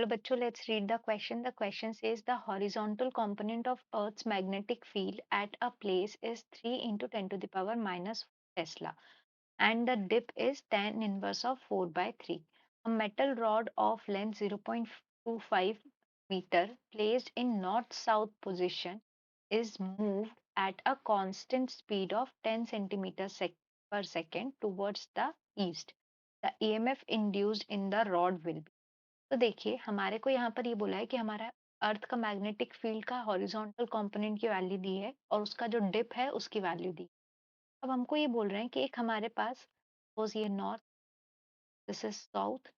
Hello, bachcho, let's read the question. The question says the horizontal component of Earth's magnetic field at a place is 3 into 10 to the power minus Tesla, and the dip is tan inverse of 4 by 3. A metal rod of length 0.25 meter placed in north-south position is moved at a constant speed of 10 centimeters per second towards the east. The EMF induced in the rod will be. तो देखिए हमारे को यहाँ पर ये बोला है कि हमारा अर्थ का मैग्नेटिक फील्ड का हॉरिजॉन्टल कंपोनेंट की वैल्यू दी है और उसका जो डिप है उसकी वैल्यू दी। अब हमको ये बोल रहे हैं कि एक हमारे पास सपोज ये नॉर्थ, दिस इज साउथ,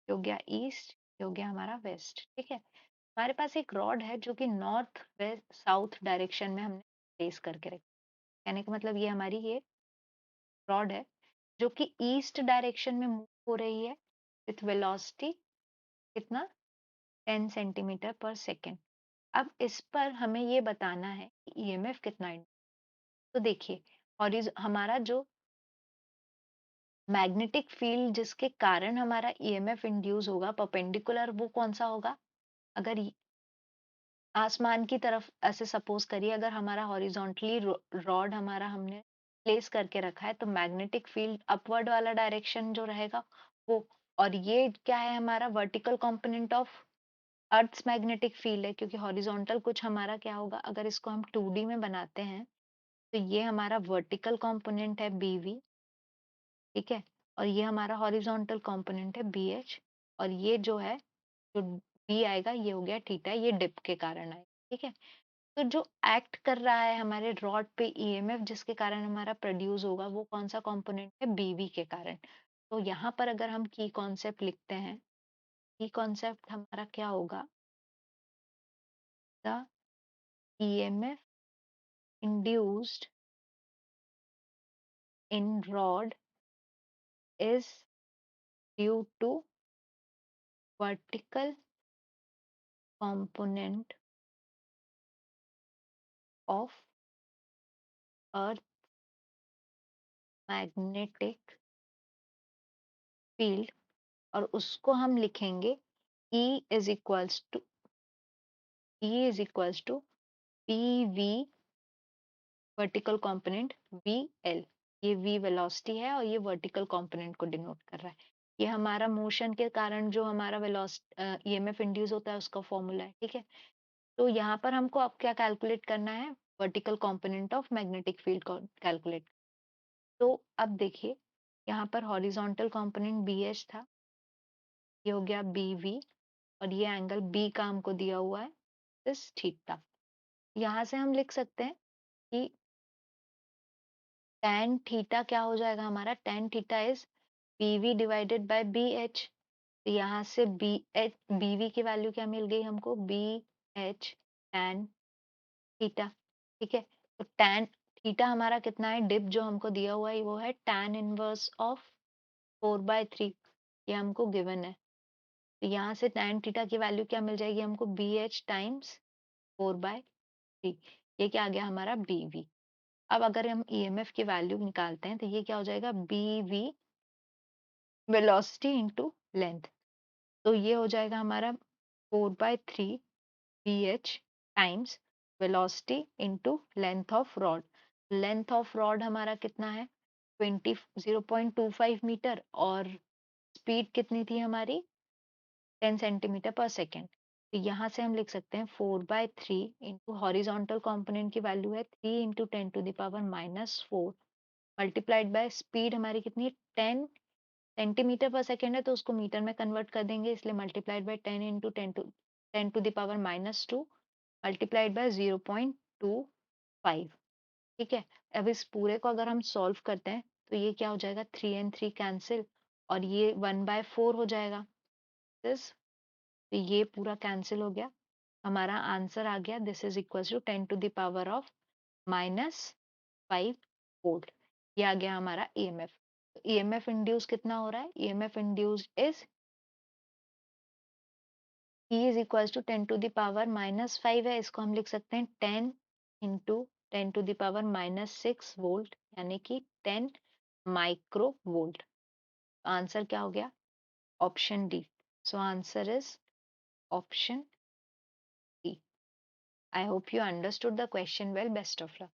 हो गया ईस्ट, हो गया हमारा वेस्ट। ठीक है, हमारे पास एक रॉड है जो कि नॉर्थ वेस्ट साउथ डायरेक्शन में हमने प्लेस करके रखी। कहने का मतलब ये हमारी ये रॉड है जो कि ईस्ट डायरेक्शन में मूव हो रही है विथ वेलोसिटी कितना 10 सेंटीमीटर पर सेकेंड। अब इस पर हमें ये बताना है कि ईएमएफ कितना है। तो देखिए हमारा जो मैग्नेटिक फील्ड जिसके कारण हमारा ईएमएफ इंड्यूस होगा परपेंडिकुलर, वो कौन सा होगा? अगर आसमान की तरफ ऐसे सपोज करिए, अगर हमारा हॉरिजॉन्टली रॉड हमारा हमने प्लेस करके रखा है तो मैग्नेटिक फील्ड अपवर्ड वाला डायरेक्शन जो रहेगा वो, और ये क्या है हमारा vertical component of earth's magnetic field है, क्योंकि हॉरिजॉन्टल कुछ हमारा क्या होगा, अगर इसको हम 2D में बनाते हैं तो ये हमारा वर्टिकल कंपोनेंट है BV। ठीक है, और ये हमारा हॉरिजॉन्टल कंपोनेंट है BH, और ये जो है जो B आएगा ये हो गया थीटा, ये डिप के कारण आएगा। ठीक है, तो जो एक्ट कर रहा है हमारे रॉड पे ईएमएफ जिसके कारण हमारा प्रोड्यूस होगा वो कौन सा कंपोनेंट है? BV के कारण। तो यहाँ पर अगर हम की कॉन्सेप्ट लिखते हैं, की कॉन्सेप्ट हमारा क्या होगा? The EMF induced in rod is due to vertical component of earth magnetic field, और उसको हम लिखेंगे E is equals to PV vertical component VL। ये V वेलोसिटी है और ये वर्टिकल कंपोनेंट को डिनोट कर रहा है। ये हमारा मोशन के कारण जो हमारा वेलोसिटी ईएमएफ इंड्यूस होता है उसका फॉर्मूला है। ठीक है, तो यहाँ पर हमको अब क्या कैलकुलेट करना है? Vertical component of magnetic field को कैलकुलेट। तो अब देखिए यहाँ पर हॉरिजॉन्टल कंपोनेंट BH था, ये हो गया BV, और ये एंगल B का हमको दिया हुआ है इस थीटा। यहाँ से हम लिख सकते हैं कि tan थीटा क्या हो जाएगा हमारा? tan theta is BV divided by BH। तो यहाँ से BV की वैल्यू क्या मिल गई हमको? BH tan theta. ठीक है, तो tan थीटा हमारा कितना है? डिप जो हमको दिया हुआ है वो है tan इनवर्स ऑफ 4/3, ये हमको गिवन है। तो यहाँ से tan थीटा की वैल्यू क्या मिल जाएगी हमको? BH टाइम्स 4/3, ये क्या आ गया हमारा? BV। अब अगर हम EMF की वैल्यू निकालते हैं तो ये क्या हो जाएगा? BV वेलोसिटी इंटू लेंथ, तो ये हो जाएगा हमारा 4/3 BH times velocity into length of rod. Length of rod हमारा कितना है? 0.25 मीटर, और स्पीड कितनी थी हमारी? 10 सेंटीमीटर पर सेकेंड। तो यहाँ से हम लिख सकते हैं 4/3 इंटू हॉरिजॉन्टल कॉम्पोनेंट की वैल्यू है 3 इंटू 10⁻⁻⁴ मल्टीप्लाइड बाय स्पीड हमारी कितनी है? 10 सेंटीमीटर पर सेकेंड है तो उसको मीटर में कन्वर्ट कर देंगे, इसलिए multiplied by 10 into 10⁻⁻² multiplied by 0.25। ठीक है, अब इस पूरे को अगर हम सॉल्व करते हैं तो ये क्या हो जाएगा? 3 and 3 कैंसिल, और ये 1/4 हो जाएगा दिस, तो ये पूरा कैंसिल हो गया। हमारा आंसर आ गया this is equal to 10⁻⁻⁵ volt. ये आ गया हमारा ईएमएफ। ईएमएफ इंड्यूस कितना हो रहा है? EMF induce is E is equal to 10⁻⁻5 है, इसको हम लिख सकते हैं 10 इंटू 10⁻⁻6 वोल्ट, यानी कि 10 माइक्रो वोल्ट। आंसर क्या हो गया? Option D. So answer is Option D. I hope you understood the question well. Best of luck.